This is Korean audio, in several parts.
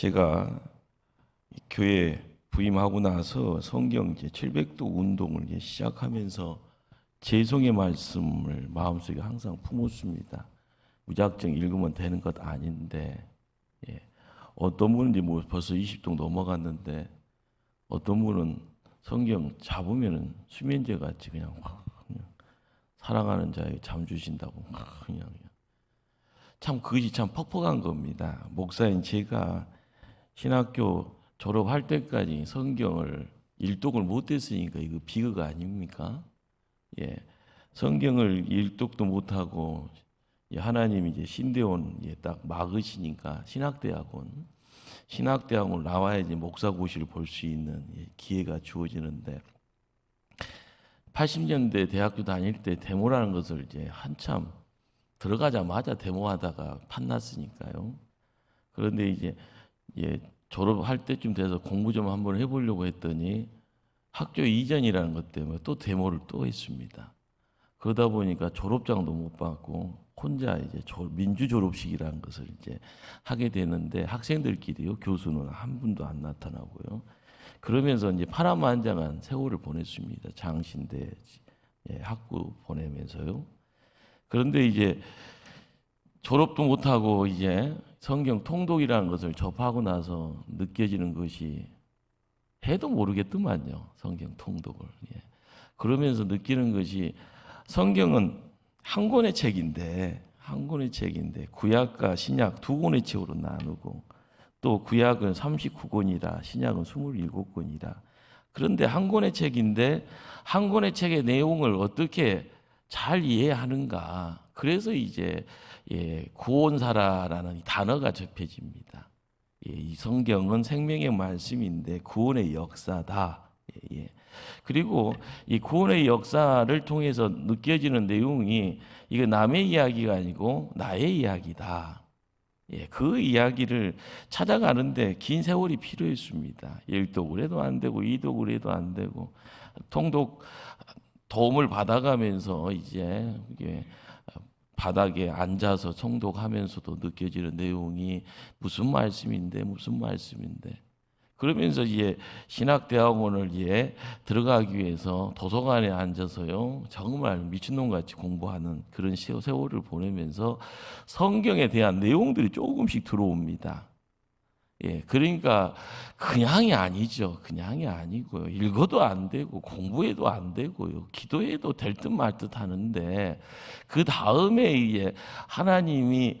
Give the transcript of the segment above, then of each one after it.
제가 교회 부임하고 나서 성경 이제 700도 운동을 이제 시작하면서 재성의 말씀을 마음속에 항상 품었습니다. 무작정 읽으면 되는 것 아닌데, 어떤 분은 이제 뭐 벌써 20도 넘어갔는데, 어떤 분은 성경 잡으면은 수면제 같이 그냥 사랑하는 자에게 잠 주신다고 그냥 참 그것이 참 퍽퍽한 겁니다. 목사인 제가 신학교 졸업할 때까지 성경을 일독을 못했으니까 이거 비극 아닙니까? 성경을 일독도 못하고 하나님이 이제 신대원 딱 막으시니까 신학대학원 나와야지 목사고시를 볼 수 있는 기회가 주어지는데 80년대 대학교 다닐 때 데모라는 것을 이제 한참 들어가자마자 데모하다가 판났으니까요. 그런데 이제 졸업할 때쯤 돼서 공부 좀 한번 해보려고 했더니 학교 이전이라는 것 때문에 또 데모를 또 했습니다. 그러다 보니까 졸업장도 못 받고 혼자 이제 민주 졸업식이라는 것을 이제 하게 되는데 학생들끼리요, 교수는 한 분도 안 나타나고요. 그러면서 이제 파란만장한 세월을 보냈습니다. 장신대 학부 보내면서요. 그런데 이제 졸업도 못하고 이제 성경 통독이라는 것을 접하고 나서 느껴지는 것이 해도 모르겠더만요. 성경 통독을. 그러면서 느끼는 것이 성경은 한 권의 책인데 구약과 신약 두 권의 책으로 나누고 또 구약은 39권이라 신약은 27권이라 그런데 한 권의 책인데 한 권의 책의 내용을 어떻게 잘 이해하는가. 그래서 이제 구원사라라는 단어가 접해집니다. 이 성경은 생명의 말씀인데 구원의 역사다. 그리고 이 구원의 역사를 통해서 느껴지는 내용이 이거 남의 이야기가 아니고 나의 이야기다. 그 이야기를 찾아가는데 긴 세월이 필요했습니다. 1독을 해도 안 되고 2독을 해도 안 되고 통독 도움을 받아가면서 이제 바닥에 앉아서 통독하면서도 느껴지는 내용이 무슨 말씀인데 그러면서 신학대학원을 들어가기 위해서 도서관에 앉아서요 정말 미친놈같이 공부하는 그런 세월을 보내면서 성경에 대한 내용들이 조금씩 들어옵니다. 그러니까 그냥이 아니죠. 그냥이 아니고요. 읽어도 안 되고 공부해도 안 되고요. 기도해도 될 듯 말 듯 하는데 그 다음에 하나님이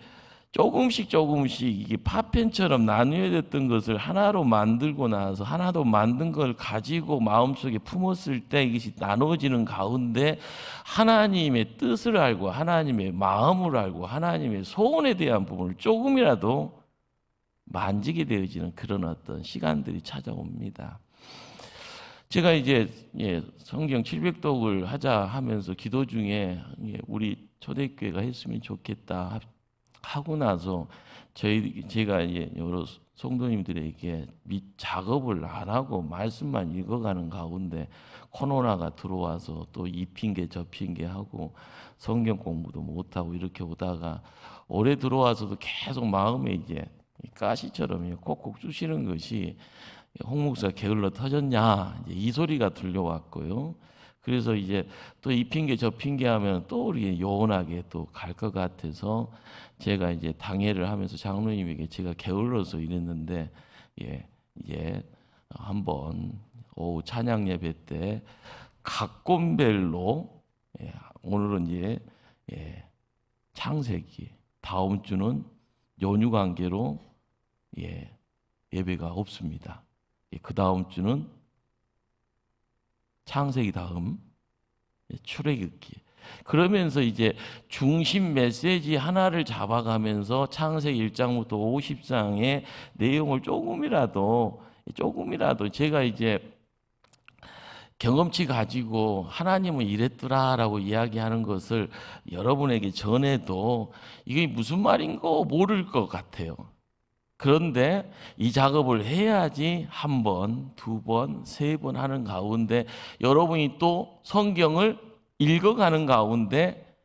조금씩 이게 파편처럼 나누어야 됐던 것을 하나로 만들고 나서 하나도 만든 걸 가지고 마음속에 품었을 때 이것이 나눠지는 가운데 하나님의 뜻을 알고 하나님의 마음을 알고 하나님의 소원에 대한 부분을 조금이라도 만지게 되어지는 그런 어떤 시간들이 찾아옵니다. 제가 성경 700독을 하자 하면서 기도 중에 우리 초대교회가 했으면 좋겠다 하고 나서 제가 여러 성도님들에게 작업을 안 하고 말씀만 읽어가는 가운데 코로나가 들어와서 또 이 핑계 저 핑계 하고 성경 공부도 못하고 이렇게 오다가 올해 들어와서도 계속 마음에 가시처럼 콕콕 쑤시는 것이 홍 목사 게을러 터졌냐 이 소리가 들려왔고요. 그래서 또 이 핑계 저 핑계 하면 또 우리 요원하게 또 갈 것 같아서 제가 당회를 하면서 장로님에게 제가 게을러서 이랬는데 한번 오후 찬양 예배 때 각권별로 오늘은 창세기, 다음 주는 연휴 관계로 예배가 없습니다. 그 다음 주는 창세기 다음 출애굽기. 그러면서 중심 메시지 하나를 잡아가면서 창세기 1장부터 50장의 내용을 조금이라도 제가 경험치 가지고 하나님은 이랬더라라고 이야기하는 것을 여러분에게 전해도 이게 무슨 말인가 모를 것 같아요. 그런데 이 작업을 해야지 한 번, 두 번, 세 번 하는 가운데 여러분이 또 성경을 읽어가는 가운데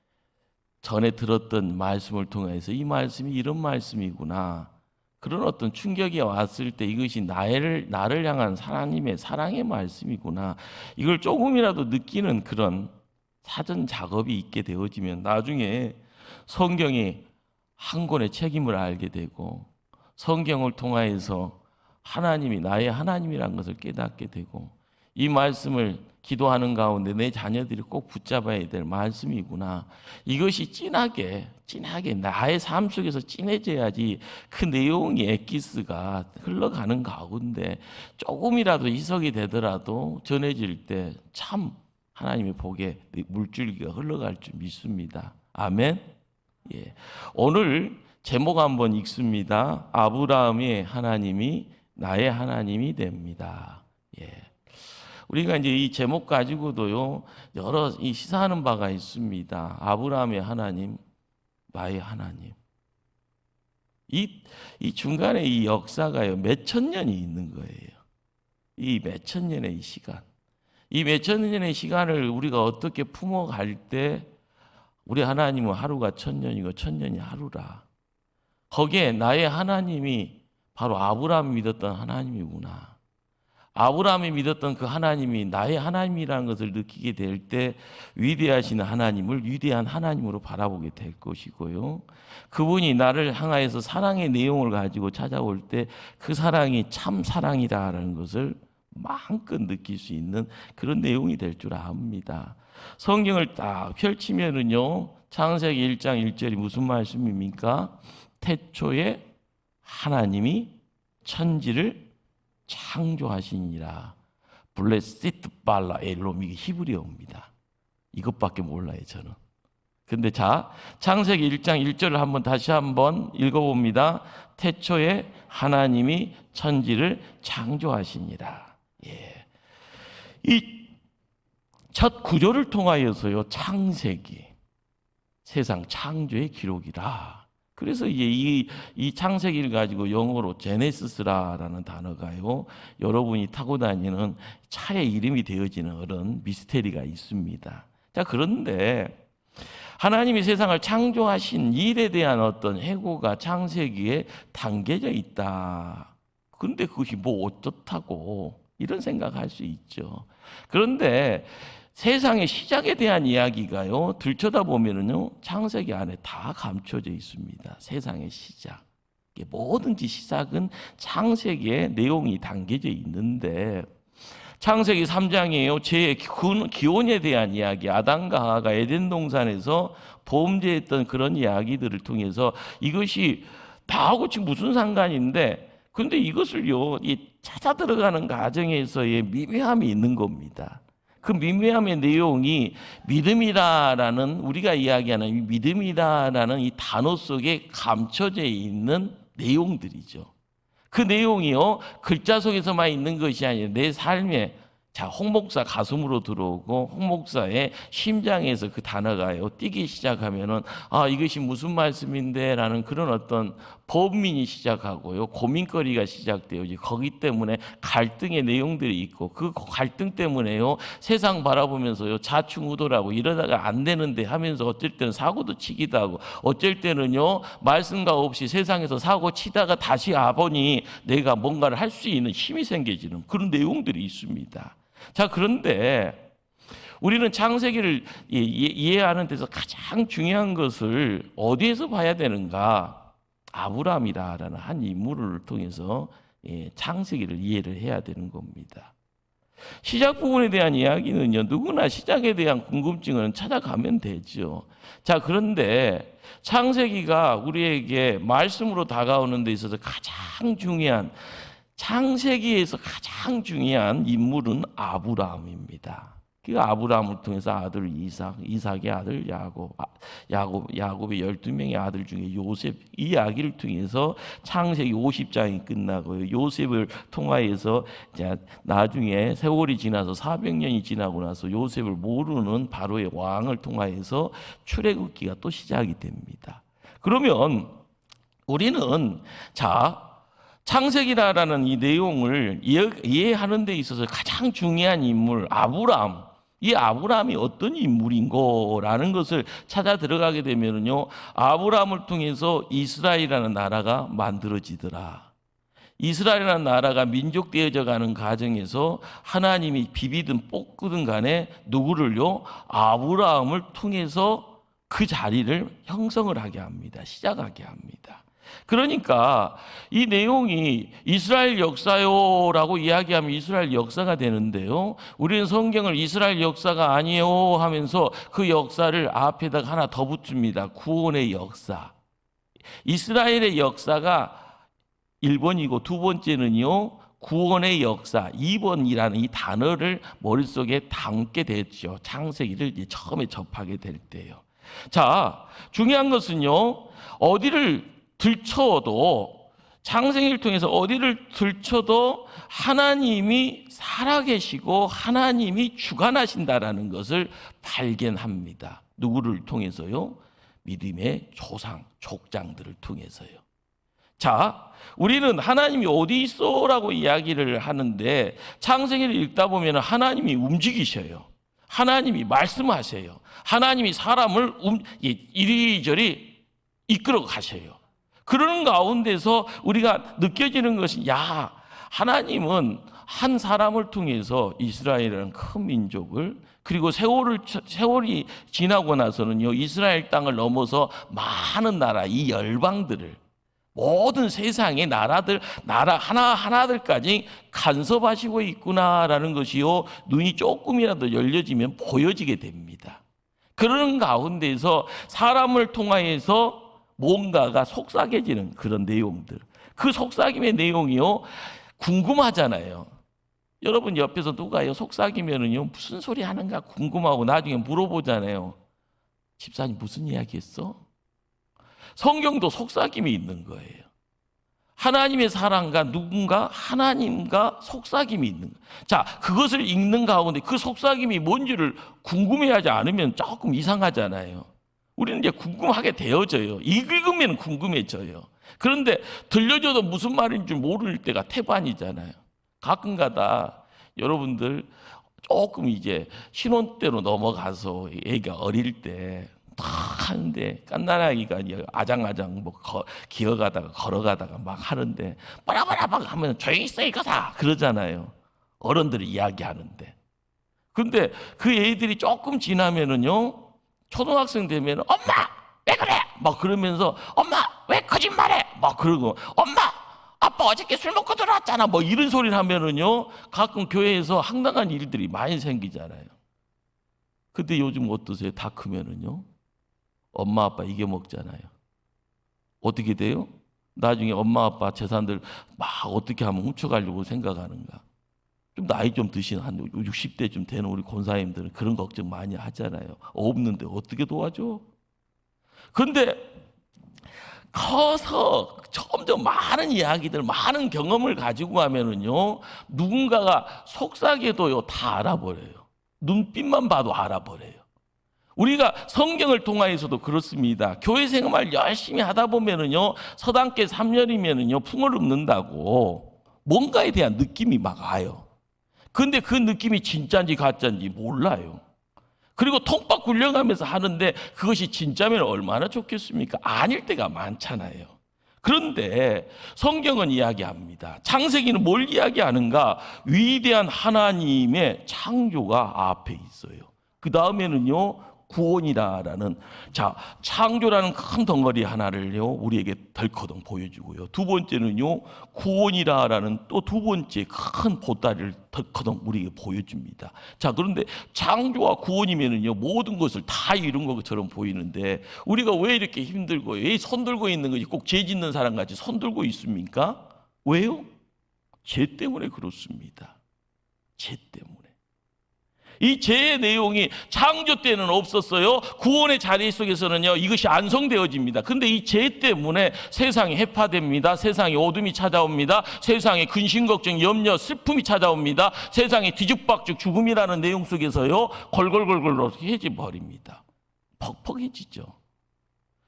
전에 들었던 말씀을 통해서 이 말씀이 이런 말씀이구나. 그런 어떤 충격이 왔을 때 이것이 나를 향한 하나님의 사랑의 말씀이구나. 이걸 조금이라도 느끼는 그런 사전 작업이 있게 되어지면 나중에 성경이 한 권의 책임을 알게 되고 성경을 통하여서 하나님이 나의 하나님이라는 것을 깨닫게 되고 이 말씀을 기도하는 가운데 내 자녀들이 꼭 붙잡아야 될 말씀이구나. 이것이 진하게 나의 삶 속에서 진해져야지 그 내용이 엑기스가 흘러가는 가운데 조금이라도 희석이 되더라도 전해질 때 참 하나님의 복에 물줄기가 흘러갈 줄 믿습니다. 아멘. 예. 오늘 제목 한번 읽습니다. 아브라함의 하나님이 나의 하나님이 됩니다. 예. 우리가 이제 이 제목 가지고도요 여러 시사하는 바가 있습니다. 아브라함의 하나님, 나의 하나님. 이 중간에 이 역사가요 몇천 년이 있는 거예요. 이 몇천 년의 이 시간, 이 몇천 년의 시간을 우리가 어떻게 품어갈 때 우리 하나님은 하루가 천년이고 천년이 하루라. 거기에 나의 하나님이 바로 아브라함이 믿었던 하나님이구나. 아브라함이 믿었던 그 하나님이 나의 하나님이라는 것을 느끼게 될 때 위대하신 하나님을 위대한 하나님으로 바라보게 될 것이고요. 그분이 나를 향하여서 사랑의 내용을 가지고 찾아올 때 그 사랑이 참 사랑이다라는 것을 마음껏 느낄 수 있는 그런 내용이 될 줄 압니다. 성경을 딱 펼치면은요, 창세기 1장 1절이 무슨 말씀입니까? 태초에 하나님이 천지를 창조하시니라. 블레시트 발라 엘롬, 이게 히브리어입니다. 이것밖에 몰라요 저는. 근데 자, 창세기 1장 1절을 한번 다시 한번 읽어봅니다. 태초에 하나님이 천지를 창조하시니라. 예. 이 첫 구조를 통하여서요 창세기, 세상 창조의 기록이라. 그래서 이제 이 창세기를 가지고 영어로 제네시스라는 단어가요 여러분이 타고 다니는 차의 이름이 되어지는 그런 미스테리가 있습니다. 자, 그런데 하나님이 세상을 창조하신 일에 대한 어떤 해고가 창세기에 담겨져 있다. 그런데 그것이 뭐 어떻다고 이런 생각할 수 있죠. 그런데 세상의 시작에 대한 이야기가요 들여다보면은요 창세기 안에 다 감춰져 있습니다. 세상의 시작, 뭐든지 시작은 창세기에 내용이 담겨져 있는데 창세기 3장이에요. 죄의 기원에 대한 이야기, 아담과 하와가 에덴 동산에서 범죄했던 그런 이야기들을 통해서 이것이 다하고 지금 무슨 상관인데, 근데 이것을요 찾아 들어가는 과정에서의 미묘함이 있는 겁니다. 그 미묘함의 내용이 믿음이라는, 우리가 이야기하는 이 믿음이라는 이 단어 속에 감춰져 있는 내용들이죠. 그 내용이요 글자 속에서만 있는 것이 아니라 내 삶에, 자, 홍 목사 가슴으로 들어오고 홍 목사의 심장에서 그 단어가요 뛰기 시작하면은 아, 이것이 무슨 말씀인데라는 그런 어떤 범민이 시작하고요 고민거리가 시작돼요. 거기 때문에 갈등의 내용들이 있고 그 갈등 때문에요 세상 바라보면서요 좌충우돌하고 이러다가 안 되는데 하면서 어쩔 때는 사고도 치기도 하고 어쩔 때는요 말씀과 없이 세상에서 사고 치다가 다시 아보니 내가 뭔가를 할 수 있는 힘이 생겨지는 그런 내용들이 있습니다. 자, 그런데 우리는 창세기를 이해하는 데서 가장 중요한 것을 어디에서 봐야 되는가? 아브라함이라는 한 인물을 통해서 창세기를 이해를 해야 되는 겁니다. 시작 부분에 대한 이야기는요 누구나 시작에 대한 궁금증은 찾아가면 되죠. 자, 그런데 창세기가 우리에게 말씀으로 다가오는 데 있어서 가장 중요한, 창세기에서 가장 중요한 인물은 아브라함입니다. 그 아브라함을 통해서 아들 이삭, 이삭의 아들 야곱, 야곱의 12명의 아들 중에 요셉, 이 이야기를 통해서 창세기 50장이 끝나고요. 요셉을 통하여서 이제 나중에 세월이 지나서 400년이 지나고 나서 요셉을 모르는 바로의 왕을 통하여서 출애굽기가 또 시작이 됩니다. 그러면 우리는 자, 창세기라는 이 내용을 이해하는 데 있어서 가장 중요한 인물 아브라함, 이 아브라함이 어떤 인물인고라는 것을 찾아 들어가게 되면요, 아브라함을 통해서 이스라엘이라는 나라가 만들어지더라. 이스라엘이라는 나라가 민족되어져 가는 과정에서 하나님이 비비든 볶든 간에 누구를요? 아브라함을 통해서 그 자리를 형성을 하게 합니다. 시작하게 합니다. 그러니까 이 내용이 이스라엘 역사요라고 이야기하면 이스라엘 역사가 되는데요, 우리는 성경을 이스라엘 역사가 아니에요 하면서 그 역사를 앞에다가 하나 더 붙입니다. 구원의 역사. 이스라엘의 역사가 1번이고 두 번째는요, 구원의 역사 2번이라는 이 단어를 머릿속에 담게 됐죠. 창세기를 처음에 접하게 될 때요. 자, 중요한 것은요, 어디를 들춰도, 창세기를 통해서 어디를 들춰도 하나님이 살아계시고 하나님이 주관하신다라는 것을 발견합니다. 누구를 통해서요? 믿음의 조상, 족장들을 통해서요. 자, 우리는 하나님이 어디 있어라고 이야기를 하는데, 창세기를 읽다 보면 하나님이 움직이셔요. 하나님이 말씀하세요. 하나님이 사람을 이리저리 이끌어 가셔요. 그러는 가운데서 우리가 느껴지는 것이, 야, 하나님은 한 사람을 통해서 이스라엘이라는 큰 민족을, 그리고 세월이 지나고 나서는요, 이스라엘 땅을 넘어서 많은 나라, 이 열방들을, 모든 세상의 나라 하나하나들까지 간섭하시고 있구나라는 것이요, 눈이 조금이라도 열려지면 보여지게 됩니다. 그런 가운데서 사람을 통하여서 뭔가가 속삭여지는 그런 내용들, 그 속삭임의 내용이요, 궁금하잖아요. 여러분 옆에서 누가요 속삭이면은요, 무슨 소리 하는가 궁금하고 나중에 물어보잖아요. 집사님 무슨 이야기 했어? 성경도 속삭임이 있는 거예요. 하나님의 사랑과 누군가 하나님과 속삭임이 있는 거예요. 자, 그것을 읽는 가운데 그 속삭임이 뭔지를 궁금해하지 않으면 조금 이상하잖아요. 우리는 이제 궁금하게 되어져요. 읽으면 궁금해져요. 그런데 들려줘도 무슨 말인지 모를 때가 태반이잖아요. 가끔가다 여러분들 조금 이제 신혼 때로 넘어가서 애가 어릴 때 탁 하는데, 깐난아기가 아장아장 뭐 기어가다가 걸어가다가 막 하는데 빠라바라 막 하면 조용히 있어 이거다 그러잖아요. 어른들이 이야기하는데. 근데 그 애들이 조금 지나면은요, 초등학생 되면 엄마 왜 그래? 막 그러면서 엄마 왜 거짓말해? 막 그러고 엄마 아빠 어저께 술 먹고 들어왔잖아. 뭐 이런 소리를 하면은요, 가끔 교회에서 황당한 일들이 많이 생기잖아요. 근데 요즘 어떠세요? 다 크면은요, 엄마 아빠 이겨먹잖아요. 어떻게 돼요? 나중에 엄마 아빠 재산들 막 어떻게 하면 훔쳐가려고 생각하는가. 좀 나이 좀 드신 한 60대쯤 되는 우리 권사님들은 그런 걱정 많이 하잖아요. 없는데 어떻게 도와줘? 그런데 커서 점점 많은 이야기들, 많은 경험을 가지고 가면은요, 누군가가 속삭여도요 다 알아버려요. 눈빛만 봐도 알아버려요. 우리가 성경을 통하여서도 그렇습니다. 교회 생활 열심히 하다 보면은요, 서당계 3년이면은요 풍을 읊는다고 뭔가에 대한 느낌이 막 와요. 근데 그 느낌이 진짜인지 가짜인지 몰라요. 그리고 통박 굴려가면서 하는데 그것이 진짜면 얼마나 좋겠습니까? 아닐 때가 많잖아요. 그런데 성경은 이야기합니다. 창세기는 뭘 이야기하는가? 위대한 하나님의 창조가 앞에 있어요. 그 다음에는요, 구원이다라는, 자, 창조라는 큰 덩어리 하나를요 우리에게 덜커덩 보여주고요, 두 번째는요 구원이라는 또 두 번째 큰 보따리를 덜커덩 우리에게 보여줍니다. 자, 그런데 창조와 구원이면은요 모든 것을 다 이룬 것처럼 보이는데, 우리가 왜 이렇게 힘들고 왜 손 들고 있는 것이 꼭 죄 짓는 사람 같이 손 들고 있습니까? 왜요? 죄 때문에 그렇습니다. 죄 때문에. 이 죄의 내용이 창조 때는 없었어요. 구원의 자리 속에서는요 이것이 안성되어집니다. 근데 이 죄 때문에 세상이 해파됩니다. 세상에 어둠이 찾아옵니다. 세상에 근심, 걱정, 염려, 슬픔이 찾아옵니다. 세상에 뒤죽박죽 죽음이라는 내용 속에서요 걸걸걸걸로 해지 버립니다. 퍽퍽해지죠.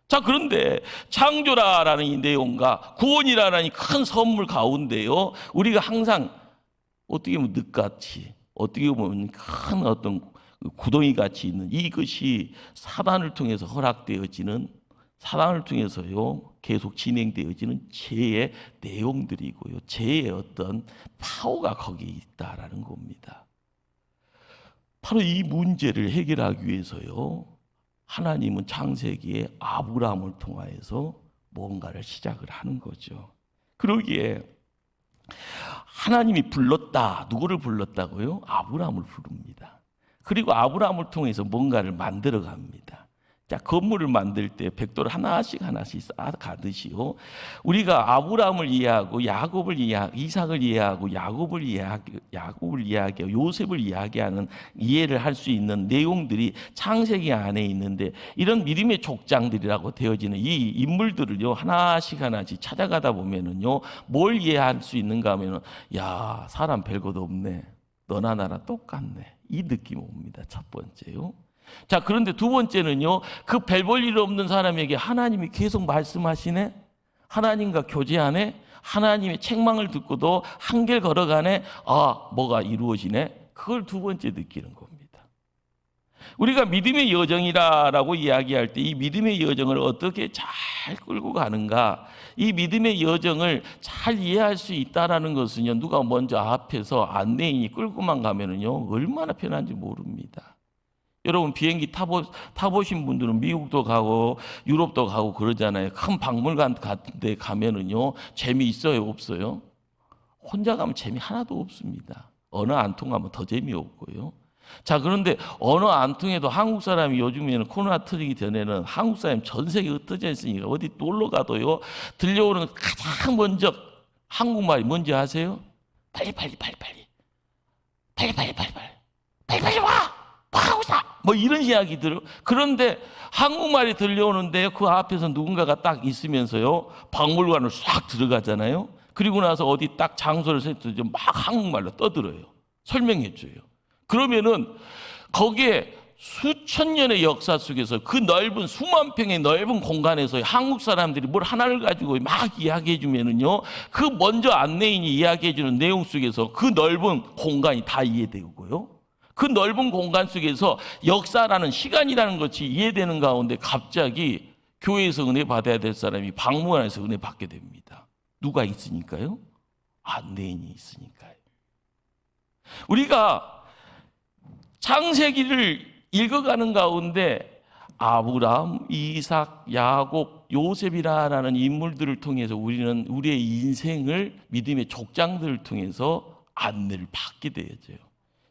자, 그런데 창조라라는 이 내용과 구원이라는 이 큰 선물 가운데요, 우리가 항상 어떻게 보면 늦같이, 어떻게 보면 큰 어떤 구덩이 같이 있는 이것이 사단을 통해서 허락되어지는, 사단을 통해서요 계속 진행되어지는 죄의 내용들이고요, 죄의 어떤 파워가 거기에 있다라는 겁니다. 바로 이 문제를 해결하기 위해서요 하나님은 창세기에 아브라함을 통하여서 뭔가를 시작을 하는 거죠. 그러기에 하나님이 불렀다. 누구를 불렀다고요? 아브라함을 부릅니다. 그리고 아브라함을 통해서 뭔가를 만들어 갑니다. 자, 건물을 만들 때 벽돌을 하나씩 쌓아가듯이요, 우리가 아브라함을 이해하고 야곱을 이해하고 이삭을 이해하고 야곱을 이해하고 요셉을 이야기하는 이해를 할 수 있는 내용들이 창세기 안에 있는데, 이런 믿음의 족장들이라고 되어지는 이 인물들을요 하나씩 찾아가다 보면은요 뭘 이해할 수 있는가 하면은, 야, 사람 별것 없네, 너나 나나 똑같네, 이 느낌이 옵니다. 첫 번째요. 자, 그런데 두 번째는요, 그 별 볼 일 없는 사람에게 하나님이 계속 말씀하시네, 하나님과 교제하네, 하나님의 책망을 듣고도 한길 걸어가네, 아, 뭐가 이루어지네. 그걸 두 번째 느끼는 겁니다. 우리가 믿음의 여정이라고 이야기할 때 이 믿음의 여정을 어떻게 잘 끌고 가는가, 이 믿음의 여정을 잘 이해할 수 있다라는 것은요, 누가 먼저 앞에서 안내인이 끌고만 가면은요 얼마나 편한지 모릅니다. 여러분, 비행기 타보신 분들은 미국도 가고 유럽도 가고 그러잖아요. 큰 박물관 같은 데 가면은요 재미있어요, 없어요? 혼자 가면 재미 하나도 없습니다. 언어 안 통하면 더 재미없고요. 자, 그런데 언어 안 통해도 한국 사람이 요즘에는 코로나 터지기 전에는 한국 사람이 전 세계에 흩어져 있으니까 어디 놀러 가도요 들려오는 가장 먼저 한국말이 뭔지 아세요? 빨리 와! pausa! 뭐 이런 이야기들. 그런데 한국말이 들려오는데 그 앞에서 누군가가 딱 있으면서요 박물관을 싹 들어가잖아요. 그리고 나서 어디 딱 장소를 세트죠, 막 한국말로 떠들어요, 설명해줘요. 그러면은 거기에 수천 년의 역사 속에서 그 넓은 수만 평의 넓은 공간에서 한국 사람들이 뭘 하나를 가지고 막 이야기해 주면은요, 그 먼저 안내인이 이야기해 주는 내용 속에서 그 넓은 공간이 다 이해되고요, 그 넓은 공간 속에서 역사라는, 시간이라는 것이 이해되는 가운데 갑자기 교회에서 은혜 받아야 될 사람이 박물관에서 은혜 받게 됩니다. 누가 있으니까요? 안내인이 있으니까요. 우리가 창세기를 읽어가는 가운데 아브라함, 이삭, 야곱, 요셉이라는 인물들을 통해서 우리는 우리의 인생을 믿음의 족장들을 통해서 안내를 받게 되어져요.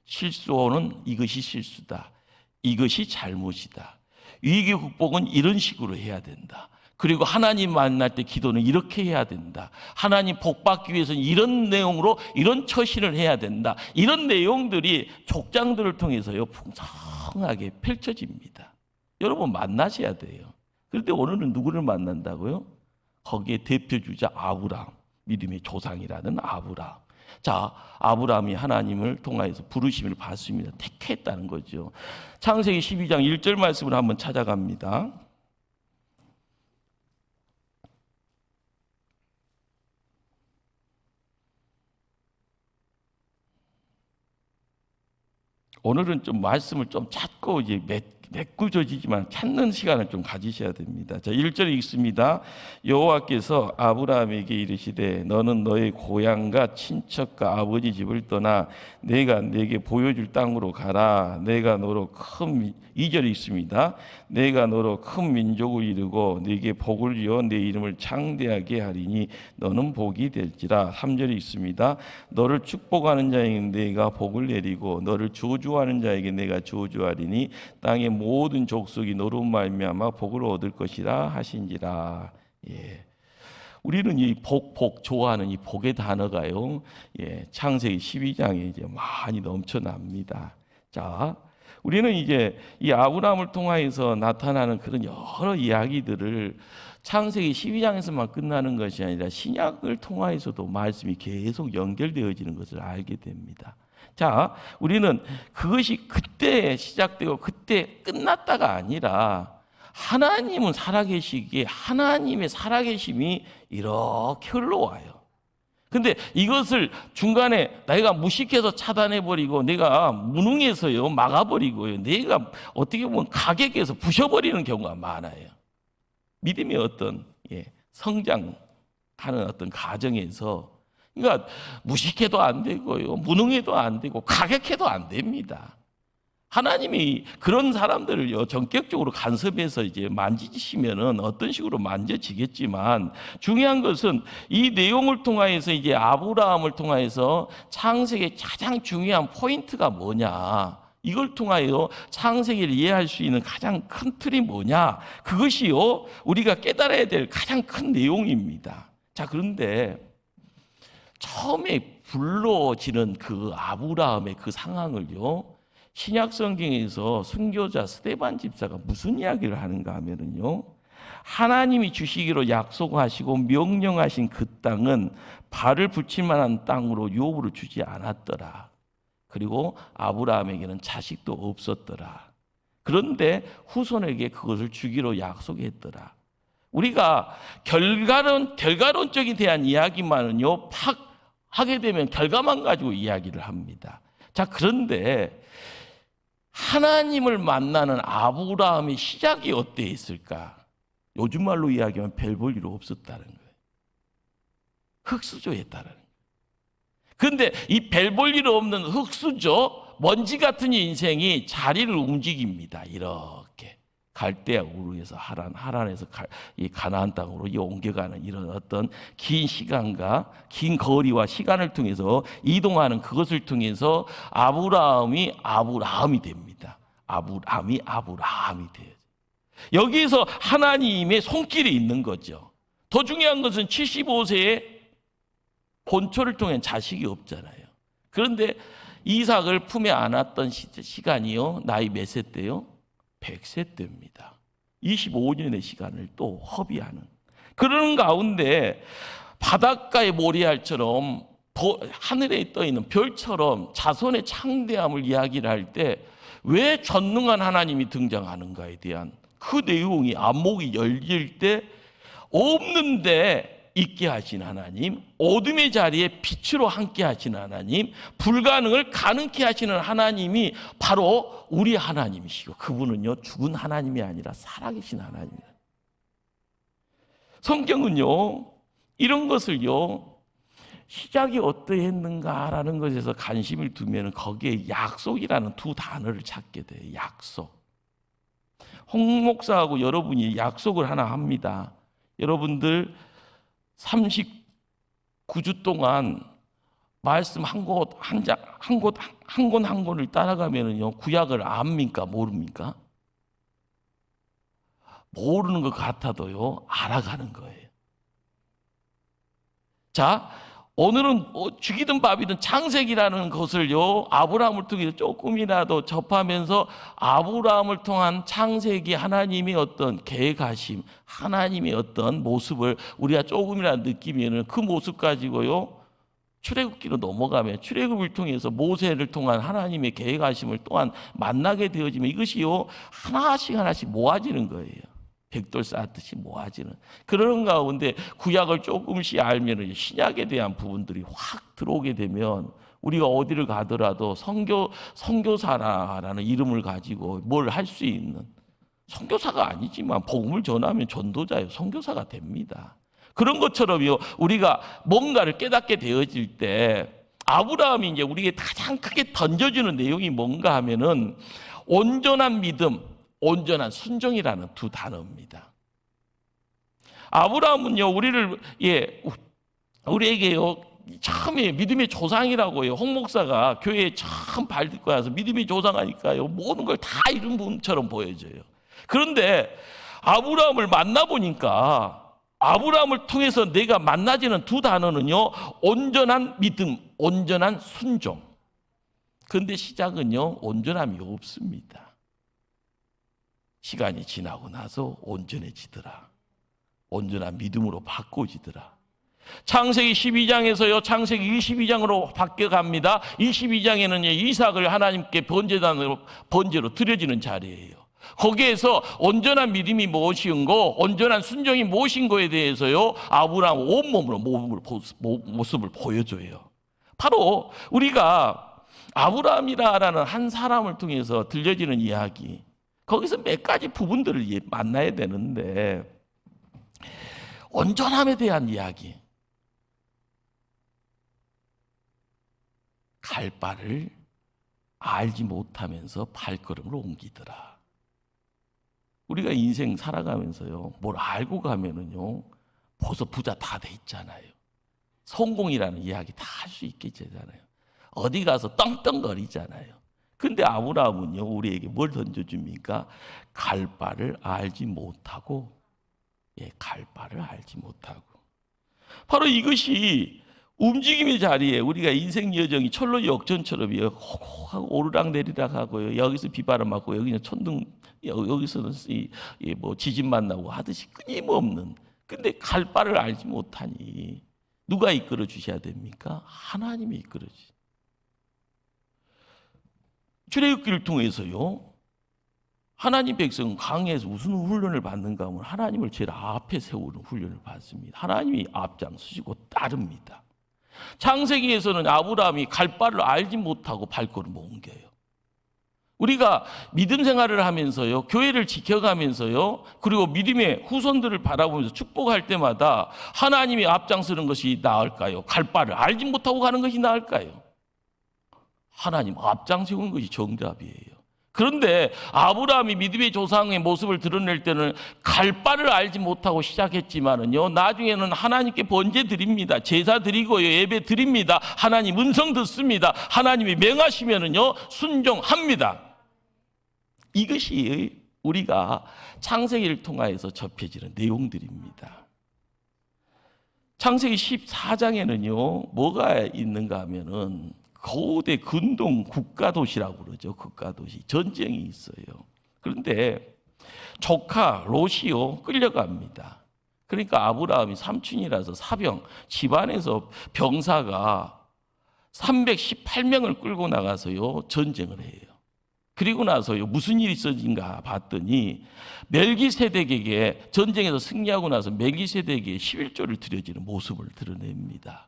실수는 이것이 실수다, 이것이 잘못이다, 위기 극복은 이런 식으로 해야 된다, 그리고 하나님 만날 때 기도는 이렇게 해야 된다, 하나님 복 받기 위해서는 이런 내용으로 이런 처신을 해야 된다, 이런 내용들이 족장들을 통해서요 풍성하게 펼쳐집니다. 여러분, 만나셔야 돼요. 그런데 오늘은 누구를 만난다고요? 거기에 대표주자 아브라함, 믿음의 조상이라는 아브라함. 자, 아브라함이 하나님을 통하여서 부르심을 받습니다. 택했다는 거죠. 창세기 12장 1절 말씀을 한번 찾아갑니다. 오늘은 좀 말씀을 좀 찾고 이제 매꾸져지지만 찾는 시간을 좀 가지셔야 됩니다. 자, 1절 읽습니다. 여호와께서 아브라함에게 이르시되 너는 너의 고향과 친척과 아버지 집을 떠나 내가 네게 보여줄 땅으로 가라. 내가 너로 큰 2절 읽습니다. 내가 너로 큰 민족을 이루고 네게 복을 지어 내 이름을 창대하게 하리니 너는 복이 될지라. 3절 읽습니다. 너를 축복하는 자에게 내가 복을 내리고 너를 저주하는 자에게 내가 저주하리니 땅의 모든 족속이 너로 말미암아 복을 얻을 것이라 하신지라. 예. 우리는 이 복 좋아하는 이 복의 단어가요, 창세기 12장에 이제 많이 넘쳐납니다. 자, 우리는 이제 이 아브라함을 통하여서 나타나는 그런 여러 이야기들을 창세기 12장에서만 끝나는 것이 아니라 신약을 통하여서도 말씀이 계속 연결되어지는 것을 알게 됩니다. 자, 우리는 그것이 그때 시작되고 그때 끝났다가 아니라 하나님은 살아계시기에 하나님의 살아계심이 이렇게 흘러와요. 근데 이것을 중간에 내가 무식해서 차단해버리고 내가 무능해서요 막아버리고요 내가 어떻게 보면 가격에서 부셔버리는 경우가 많아요. 믿음의 어떤 성장하는 어떤 과정에서 그러니까 무식해도 안 되고요 무능해도 안 되고 가격해도 안 됩니다. 하나님이 그런 사람들을요 전격적으로 간섭해서 이제 만지시면은 어떤 식으로 만져지겠지만 중요한 것은 이 내용을 통하여서 이제 아브라함을 통하여서 창세기의 가장 중요한 포인트가 뭐냐, 이걸 통하여 창세기를 이해할 수 있는 가장 큰 틀이 뭐냐, 그것이요 우리가 깨달아야 될 가장 큰 내용입니다. 자, 그런데 처음에 불러지는 그 아브라함의 그 상황을요 신약 성경에서 순교자 스데반 집사가 무슨 이야기를 하는가 하면은요, 하나님이 주시기로 약속하시고 명령하신 그 땅은 발을 붙일 만한 땅으로 유업으로 주지 않았더라. 그리고 아브라함에게는 자식도 없었더라. 그런데 후손에게 그것을 주기로 약속했더라. 우리가 결과론적인 대한 이야기만은요 하게 되면 결과만 가지고 이야기를 합니다. 자, 그런데 하나님을 만나는 아브라함의 시작이 어땠을까? 요즘 말로 이야기하면 별 볼 일 없었다는 거예요. 흙수저였다는 거예요. 그런데 이 별 볼 일 없는 흙수저, 먼지 같은 인생이 자리를 움직입니다. 이렇게 갈대아 우르에서 하란에서 이 가나안 땅으로 옮겨가는 이런 어떤 긴 시간과 긴 거리와 시간을 통해서 이동하는 그것을 통해서 아브라함이 됩니다. 아브라함이 돼요. 여기서 하나님의 손길이 있는 거죠. 더 중요한 것은 75세에 본초를 통한 자식이 없잖아요. 그런데 이삭을 품에 안았던 시간이요, 나이 몇 세 때요? 100세 때입니다. 25년의 시간을 또 허비하는 그런 가운데 바닷가의 모래알처럼 하늘에 떠있는 별처럼 자손의 창대함을 이야기를 할 때 왜 전능한 하나님이 등장하는가에 대한 그 내용이 안목이 열릴 때 없는데 있게 하신 하나님, 어둠의 자리에 빛으로 함께 하시는 하나님, 불가능을 가능케 하시는 하나님이 바로 우리 하나님이시고, 그분은요 죽은 하나님이 아니라 살아계신 하나님이에요. 성경은요 이런 것을요 시작이 어떠했는가라는 것에서 관심을 두면 거기에 약속이라는 두 단어를 찾게 돼요. 약속. 홍 목사하고 여러분이 약속을 하나 합니다. 여러분들 39주 동안 말씀 한 권을 따라가면요 구약을 압니까 모릅니까? 모르는 것 같아도요 알아가는 거예요. 자, 오늘은 죽이든 밥이든 창세기라는 것을요 아브라함을 통해서 조금이라도 접하면서 아브라함을 통한 창세기 하나님의 어떤 계획하심, 하나님의 어떤 모습을 우리가 조금이라도 느끼면 그 모습 가지고요 출애굽기로 넘어가면 출애굽을 통해서 모세를 통한 하나님의 계획하심을 또한 만나게 되어지면 이것이요 하나씩 모아지는 거예요. 백돌 쌓듯이 모아지는 그런 가운데 구약을 조금씩 알면 신약에 대한 부분들이 확 들어오게 되면 우리가 어디를 가더라도 선교사라는 이름을 가지고 뭘 할 수 있는, 선교사가 아니지만 복음을 전하면 전도자예요. 선교사가 됩니다. 그런 것처럼요 우리가 뭔가를 깨닫게 되어질 때 아브라함이 이제 우리에게 가장 크게 던져주는 내용이 뭔가 하면은 온전한 믿음, 온전한 순종이라는 두 단어입니다. 아브라함은요 우리에게요 처음에 믿음의 조상이라고요. 홍 목사가 교회에 처음 발 딛고 와서 믿음의 조상하니까요 모든 걸 다 이룬 분처럼 보여져요. 그런데 아브라함을 만나보니까 아브라함을 통해서 내가 만나지는 두 단어는요 온전한 믿음, 온전한 순종. 그런데 시작은요 온전함이 없습니다. 시간이 지나고 나서 온전해지더라. 온전한 믿음으로 바꿔지더라. 창세기 12장에서요 창세기 22장으로 바뀌어갑니다. 22장에는 이삭을 하나님께 번제로 드려지는 자리예요. 거기에서 온전한 믿음이 무엇인고 온전한 순종이 무엇인고에 대해서요 아브라함 온몸으로 모습을 보여줘요. 바로 우리가 아브라함이라는 한 사람을 통해서 들려지는 이야기, 거기서 몇 가지 부분들을 만나야 되는데, 온전함에 대한 이야기, 갈 바를 알지 못하면서 발걸음을 옮기더라. 우리가 인생 살아가면서요 뭘 알고 가면은요 벌써 부자 다 돼 있잖아요. 성공이라는 이야기 다 할 수 있게 되잖아요. 어디 가서 떵떵거리잖아요. 근데 아브라함은요 우리에게 뭘 던져줍니까? 갈 바를 알지 못하고, 갈 바를 알지 못하고. 바로 이것이 움직임의 자리에 우리가 인생 여정이 철로 역전처럼요 하고 오르락내리락 하고요, 여기서 비바람 맞고 여기는 천둥, 여기서는 뭐 지진 만나고 하듯이 끊임없는, 근데 갈 바를 알지 못하니 누가 이끌어 주셔야 됩니까? 하나님이 이끌어 주시. 출애굽기를 통해서요 하나님 백성은 강에서 무슨 훈련을 받는가 하면 하나님을 제일 앞에 세우는 훈련을 받습니다. 하나님이 앞장서시고 따릅니다. 창세기에서는 아브라함이 갈 바를 알지 못하고 발걸음을 옮겨요. 우리가 믿음 생활을 하면서요 교회를 지켜가면서요 그리고 믿음의 후손들을 바라보면서 축복할 때마다 하나님이 앞장서는 것이 나을까요? 갈 바를 알지 못하고 가는 것이 나을까요? 하나님 앞장서는 것이 정답이에요. 그런데 아브라함이 믿음의 조상의 모습을 드러낼 때는 갈 바를 알지 못하고 시작했지만은요 나중에는 하나님께 번제 드립니다. 제사 드리고요, 예배 드립니다. 하나님 음성 듣습니다. 하나님이 명하시면은요 순종합니다. 이것이 우리가 창세기를 통하여서 접해지는 내용들입니다. 창세기 14장에는요 뭐가 있는가 하면은 거대 근동 국가도시라고 그러죠. 국가도시. 전쟁이 있어요. 그런데 조카 롯이요 끌려갑니다. 그러니까 아브라함이 삼촌이라서 사병, 집안에서 병사가 318명을 끌고 나가서요 전쟁을 해요. 그리고 나서요 무슨 일이 있어진가 봤더니 멜기세덱에게, 전쟁에서 승리하고 나서 멜기세덱에게 11조를 드려지는 모습을 드러냅니다.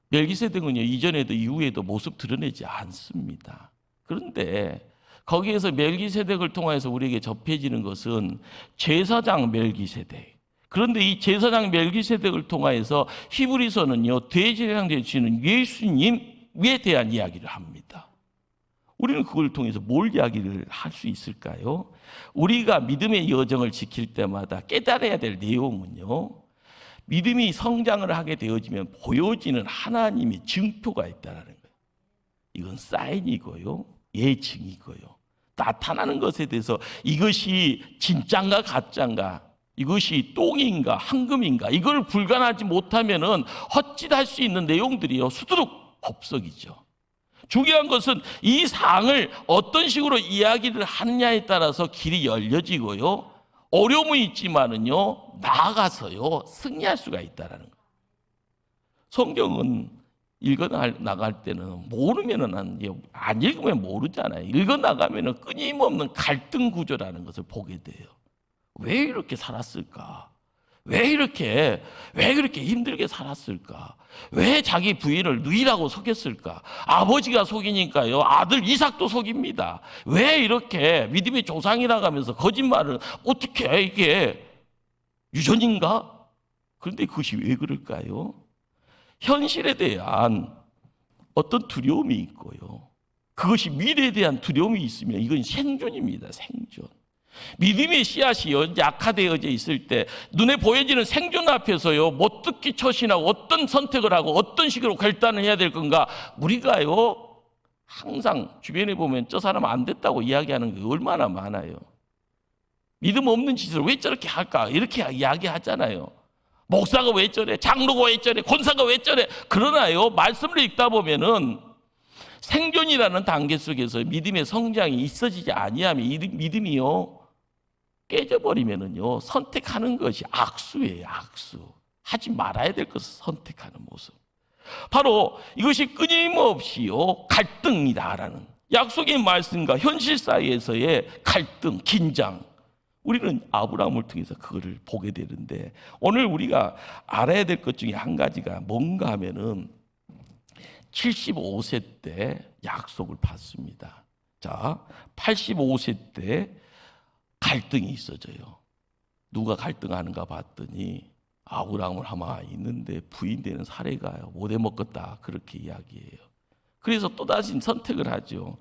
멜기세덱은요 이전에도 이후에도 모습 드러내지 않습니다. 그런데 거기에서 멜기세덱을 통해서 우리에게 접해지는 것은 제사장 멜기세덱. 그런데 이 제사장 멜기세덱을 통해서 히브리서는요 대제사장 되시는 예수님에 대한 이야기를 합니다. 우리는 그걸 통해서 뭘 이야기를 할 수 있을까요? 우리가 믿음의 여정을 지킬 때마다 깨달아야 될 내용은요 믿음이 성장을 하게 되어지면 보여지는 하나님의 증표가 있다는 거예요. 이건 사인이고요, 예증이고요. 나타나는 것에 대해서 이것이 진짠가 가짠가, 이것이 똥인가 황금인가, 이걸 불가하지 못하면은 헛짓할 수 있는 내용들이요 수두룩 법석이죠. 중요한 것은 이 사항을 어떤 식으로 이야기를 하느냐에 따라서 길이 열려지고요. 어려움이 있지만은요 나아가서요 승리할 수가 있다라는 거예요. 성경은 읽어 나갈 때는 모르면은 안 읽으면 모르잖아요. 읽어 나가면은 끊임없는 갈등 구조라는 것을 보게 돼요. 왜 이렇게 살았을까? 왜 그렇게 힘들게 살았을까? 왜 자기 부인을 누이라고 속였을까? 아버지가 속이니까요 아들 이삭도 속입니다. 왜 이렇게 믿음의 조상이라고 하면서 거짓말을 어떻게 이게 유전인가? 그런데 그것이 왜 그럴까요? 현실에 대한 어떤 두려움이 있고요, 그것이 미래에 대한 두려움이 있으면 이건 생존입니다. 생존. 믿음의 씨앗이 약화되어져 있을 때 눈에 보여지는 생존 앞에서요 못 듣기 처신하고 어떤 선택을 하고 어떤 식으로 결단을 해야 될 건가. 우리가요 항상 주변에 보면 저 사람 안 됐다고 이야기하는 게 얼마나 많아요. 믿음 없는 짓을 왜 저렇게 할까 이렇게 이야기하잖아요. 목사가 왜 저래, 장로가 왜 저래, 권사가 왜 저래. 그러나요 말씀을 읽다 보면은 생존이라는 단계 속에서 믿음의 성장이 있어지지 아니하면 이 믿음이요 깨져버리면은요 선택하는 것이 악수예요. 악수. 하지 말아야 될 것을 선택하는 모습. 바로 이것이 끊임없이요 갈등이다라는, 약속의 말씀과 현실 사이에서의 갈등, 긴장, 우리는 아브라함을 통해서 그거를 보게 되는데, 오늘 우리가 알아야 될 것 중에 한 가지가 뭔가 하면은 75세 때 약속을 받습니다. 자, 85세 때 갈등이 있어져요. 누가 갈등하는가 봤더니 아브라함을 아마 있는데 부인되는 사례가 못해 먹겠다, 그렇게 이야기해요. 그래서 또다시 선택을 하죠.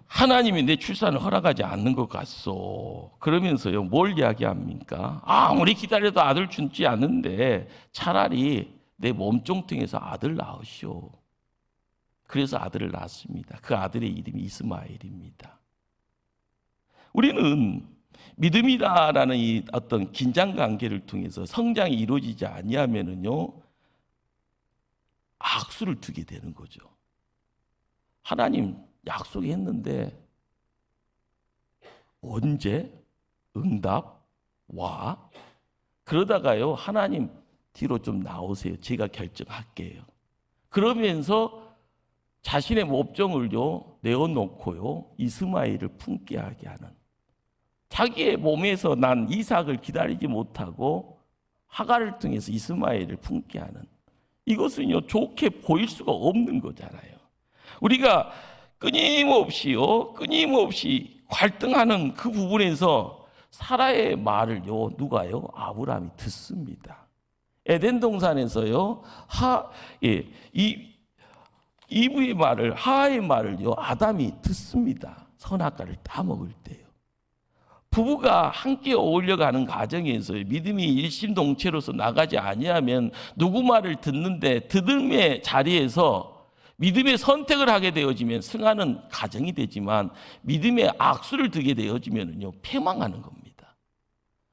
하나님이 내 출산을 허락하지 않는 것 같소. 그러면서요, 뭘 이야기합니까? 아무리 기다려도 아들 주지 않는데 차라리 내 몸종통에서 아들 낳으시오. 그래서 아들을 낳습니다. 그 아들의 이름이 이스마엘입니다. 우리는 믿음이다라는 이 어떤 긴장 관계를 통해서 성장이 이루어지지 아니하면은요, 악수를 두게 되는 거죠. 하나님 약속했는데 언제 응답 와? 그러다가요, 하나님 뒤로 좀 나오세요. 제가 결정할게요. 그러면서 자신의 목정을요 내어놓고요 이스마엘을 품게 하게 하는, 자기의 몸에서 난 이삭을 기다리지 못하고 하갈을 통해서 이스마엘을 품게 하는, 이것은요 좋게 보일 수가 없는 거잖아요. 우리가 끊임없이 갈등하는 그 부분에서 사라의 말을요 누가요? 아브라함이 듣습니다. 에덴 동산에서요 이브의 말을, 하의 말을요 아담이 듣습니다. 선악과를 따먹을 때요. 부부가 함께 어울려가는 과정에서 믿음이 일심동체로서 나가지 아니하면 누구 말을 듣는데 듣음의 자리에서 믿음의 선택을 하게 되어지면 승하는 가정이 되지만, 믿음의 악수를 두게 되어지면요 패망하는 겁니다.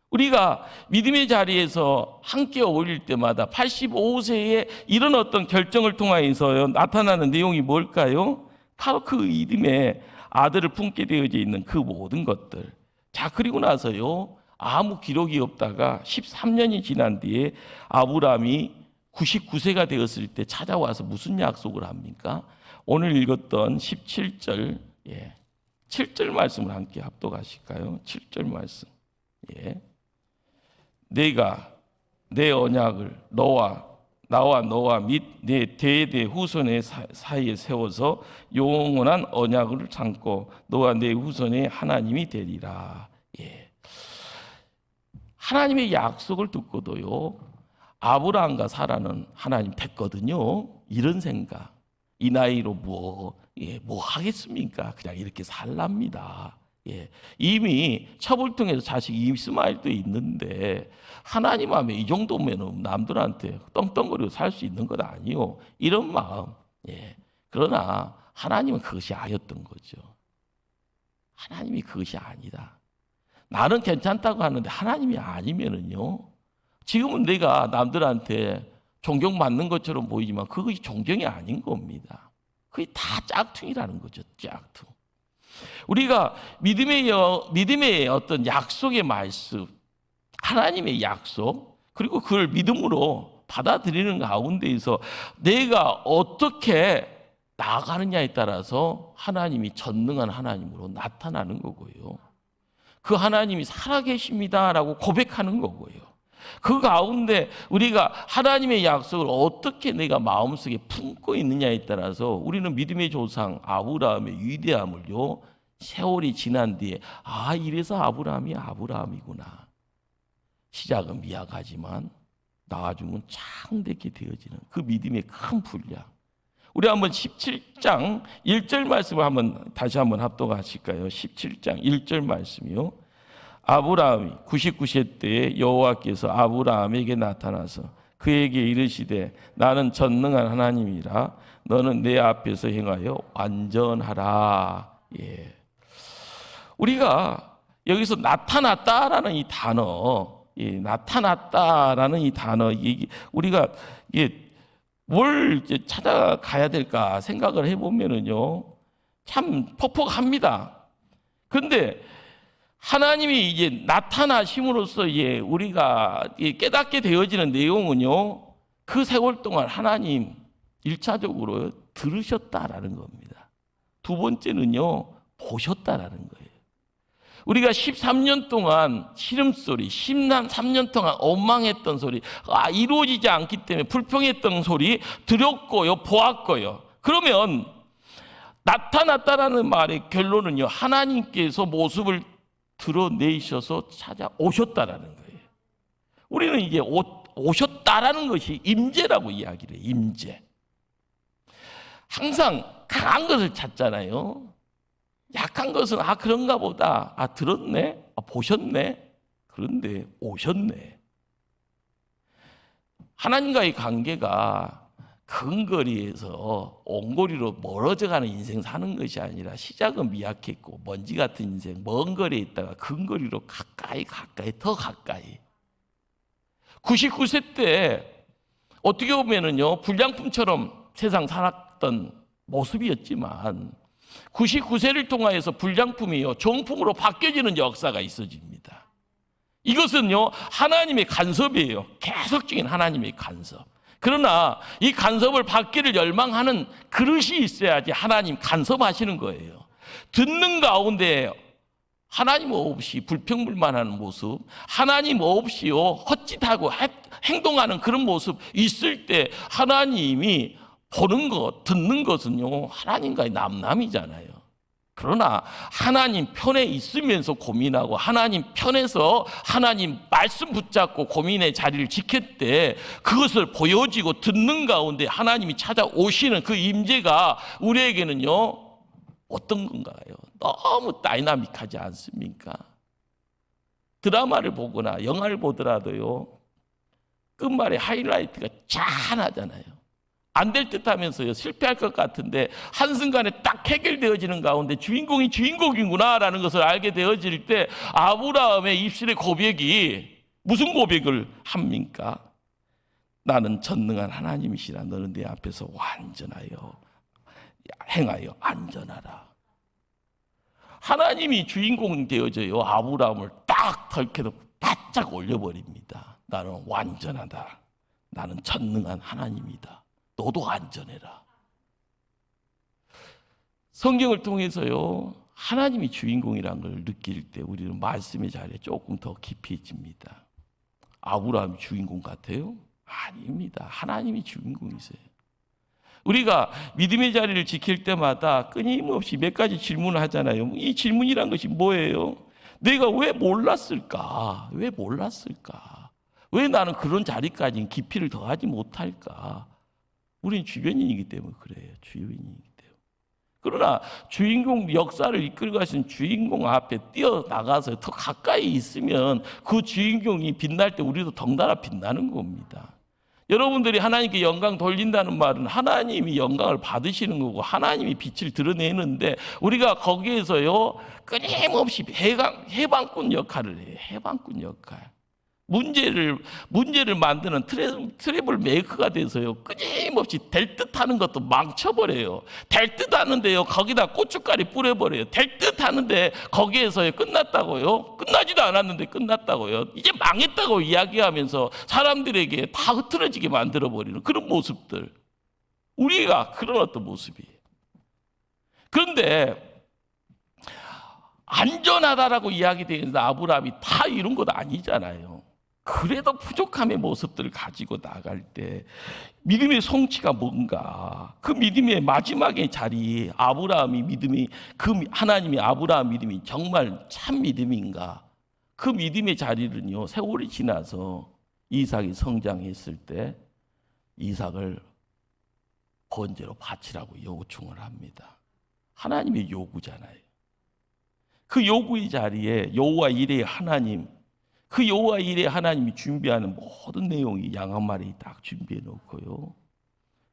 우리가 믿음의 자리에서 함께 어울릴 때마다 85세에 이런 어떤 결정을 통하여서 나타나는 내용이 뭘까요? 바로 그 이름의 아들을 품게 되어져 있는 그 모든 것들. 자, 그리고 나서요 아무 기록이 없다가 13년이 지난 뒤에 아브라함이 99세가 되었을 때 찾아와서 무슨 약속을 합니까? 오늘 읽었던 17절 7절 말씀을 함께 합독하실까요? 7절 말씀. 내가 내 언약을 나와 너와 및 내 대대 후손의 사이에 세워서 영원한 언약을 삼고 너와 내 후손의 하나님이 되리라. 하나님의 약속을 듣고도요 아브라함과 사라는 하나님 됐거든요. 이런 생각, 이 나이로 뭐 하겠습니까? 그냥 이렇게 살랍니다. 이미 첩을 통해서 자식 이스마엘도 있는데 하나님 하면 이 정도면 남들한테 떵떵거리고 살 수 있는 것 아니요, 이런 마음. 그러나 하나님은 그것이 아니었던 거죠. 하나님이 그것이 아니다. 나는 괜찮다고 하는데 하나님이 아니면은요, 지금은 내가 남들한테 존경받는 것처럼 보이지만 그것이 존경이 아닌 겁니다. 그게 다 짝퉁이라는 거죠. 짝퉁. 우리가 믿음의 어떤 약속의 말씀, 하나님의 약속, 그리고 그걸 믿음으로 받아들이는 가운데에서 내가 어떻게 나아가느냐에 따라서 하나님이 전능한 하나님으로 나타나는 거고요. 그 하나님이 살아계십니다라고 고백하는 거고요. 그 가운데 우리가 하나님의 약속을 어떻게 내가 마음속에 품고 있느냐에 따라서 우리는 믿음의 조상 아브라함의 위대함을요 세월이 지난 뒤에 이래서 아브라함이 아브라함이구나, 시작은 미약하지만 나중은 창대케 되어지는 그 믿음의 큰 분량. 우리 한번 17장 1절 말씀을 한번 다시 한번 합독하실까요? 17장 1절 말씀이요. 아브라함이 99세 때에 여호와께서 아브라함에게 나타나서 그에게 이르시되 나는 전능한 하나님이라 너는 내 앞에서 행하여 완전하라. 우리가 여기서 나타났다라는 이 단어, 나타났다라는 이 단어, 우리가 뭘 이제 찾아가야 될까 생각을 해보면은요 참 퍽퍽합니다. 그런데 하나님이 이제 나타나심으로써 우리가 깨닫게 되어지는 내용은요 그 세월 동안 하나님 1차적으로 들으셨다라는 겁니다. 두 번째는요, 보셨다라는 거예요. 우리가 13년 동안 시름소리, 13년 동안 원망했던 소리, 이루어지지 않기 때문에 불평했던 소리 들었고요, 보았고요. 그러면 나타났다라는 말의 결론은요, 하나님께서 모습을 드러내셔서 찾아오셨다라는 거예요. 우리는 이제 오셨다라는 것이 임재라고 이야기를 해요. 임재. 항상 강한 것을 찾잖아요. 약한 것은 그런가 보다. 들었네. 보셨네. 그런데 오셨네. 하나님과의 관계가 근거리에서 온거리로 멀어져가는 인생 사는 것이 아니라 시작은 미약했고 먼지 같은 인생 먼 거리에 있다가 근거리로 가까이 더 가까이. 99세 때 어떻게 보면은요, 불량품처럼 세상 살았던 모습이었지만 99세를 통하여서 불량품이요, 종품으로 바뀌어지는 역사가 있어집니다. 이것은요, 하나님의 간섭이에요. 계속적인 하나님의 간섭. 그러나 이 간섭을 받기를 열망하는 그릇이 있어야지 하나님 간섭하시는 거예요. 듣는 가운데 하나님 없이 불평불만하는 모습, 하나님 없이요 헛짓하고 행동하는 그런 모습 있을 때 하나님이 보는 것, 듣는 것은요 하나님과의 남남이잖아요. 그러나 하나님 편에 있으면서 고민하고 하나님 편에서 하나님 말씀 붙잡고 고민의 자리를 지킬 때 그것을 보여지고 듣는 가운데 하나님이 찾아오시는 그 임재가 우리에게는요 어떤 건가요? 너무 다이나믹하지 않습니까? 드라마를 보거나 영화를 보더라도요 끝말에 하이라이트가 짠하잖아요. 안 될 듯 하면서요 실패할 것 같은데 한순간에 딱 해결되어지는 가운데 주인공이 주인공이구나라는 것을 알게 되어질 때 아브라함의 입술의 고백이 무슨 고백을 합니까? 나는 전능한 하나님이시라. 너는 내 앞에서 완전하여 행하여 안전하라. 하나님이 주인공 되어져요 아브라함을 딱 덜케도 바짝 올려버립니다. 나는 완전하다. 나는 전능한 하나님이다. 너도 안전해라. 성경을 통해서요 하나님이 주인공이라는 걸 느낄 때 우리는 말씀의 자리에 조금 더 깊이집니다. 아브라함이 주인공 같아요? 아닙니다. 하나님이 주인공이세요. 우리가 믿음의 자리를 지킬 때마다 끊임없이 몇 가지 질문을 하잖아요. 이 질문이란 것이 뭐예요? 내가 왜 몰랐을까? 왜 몰랐을까? 왜 나는 그런 자리까지 깊이를 더하지 못할까? 우리는 주변인이기 때문에 그래요. 주변인이기 때문에. 그러나 주인공 역사를 이끌고 가신 주인공 앞에 뛰어나가서 더 가까이 있으면 그 주인공이 빛날 때 우리도 덩달아 빛나는 겁니다. 여러분들이 하나님께 영광 돌린다는 말은 하나님이 영광을 받으시는 거고 하나님이 빛을 드러내는데 우리가 거기에서요 끊임없이 해방꾼 역할을 해요. 해방꾼 역할. 문제를 만드는 트러블 메이커가 돼서요 끊임없이 될 듯 하는 것도 망쳐버려요. 될 듯 하는데요 거기다 고춧가루 뿌려버려요. 될 듯 하는데 거기에서요 끝났다고요? 끝나지도 않았는데 끝났다고요? 이제 망했다고 이야기하면서 사람들에게 다 흐트러지게 만들어버리는 그런 모습들, 우리가 그런 어떤 모습이에요. 그런데 안전하다라고 이야기되는데 아브라함이 다 이룬 것 아니잖아요. 그래도 부족함의 모습들을 가지고 나갈 때 믿음의 성취가 뭔가, 그 믿음의 마지막의 자리, 아브라함이 믿음이, 그 하나님이 아브라함 믿음이 정말 참 믿음인가, 그 믿음의 자리는요 세월이 지나서 이삭이 성장했을 때 이삭을 번제로 바치라고 요청을 합니다. 하나님의 요구잖아요. 그 요구의 자리에 여호와 이레의 하나님, 그 여호와 이레의 하나님이 준비하는 모든 내용이 양 한 마리 딱 준비해 놓고요.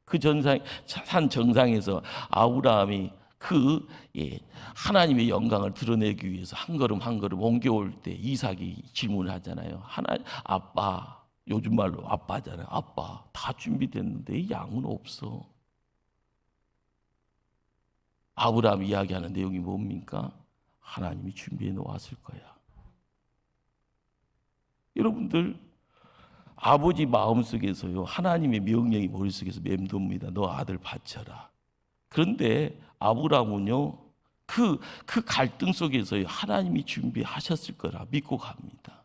그 산 정상에서 아브라함이 그 하나님의 영광을 드러내기 위해서 한 걸음 한 걸음 옮겨올 때 이삭이 질문을 하잖아요. 아빠, 요즘 말로 아빠잖아요. 아빠, 다 준비됐는데 양은 없어. 아브라함이 이야기하는 내용이 뭡니까? 하나님이 준비해 놓았을 거야. 여러분들, 아버지 마음속에서요 하나님의 명령이 머릿속에서 맴돕니다. 너 아들 바쳐라. 그런데 아브라함은요, 그 갈등 속에서 하나님이 준비하셨을 거라 믿고 갑니다.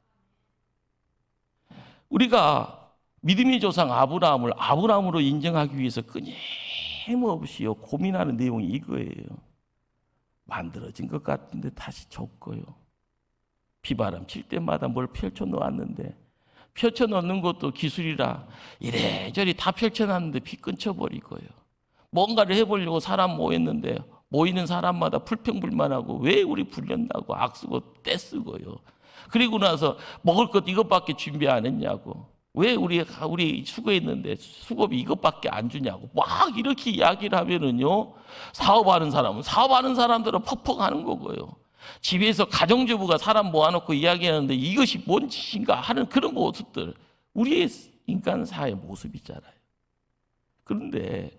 우리가 믿음의 조상 아브라함을 아브라함으로 인정하기 위해서 끊임없이요 고민하는 내용이 이거예요. 만들어진 것 같은데 다시 좁고요. 비바람 칠 때마다 뭘 펼쳐 놓았는데 펼쳐 놓는 것도 기술이라 이래저래 다 펼쳐 놨는데 비 끊쳐버리고요. 뭔가를 해보려고 사람 모였는데 모이는 사람마다 불평불만하고 왜 우리 불렸나고 악쓰고 떼쓰고요. 그리고 나서 먹을 것 이것밖에 준비 안 했냐고, 왜 우리 수고했는데 수고비 이것밖에 안 주냐고 막 이렇게 이야기를 하면은요, 사업하는 사람들은 퍽퍽하는 거고요. 집에서 가정주부가 사람 모아놓고 이야기하는데 이것이 뭔 짓인가 하는 그런 모습들, 우리의 인간사의 모습이잖아요. 그런데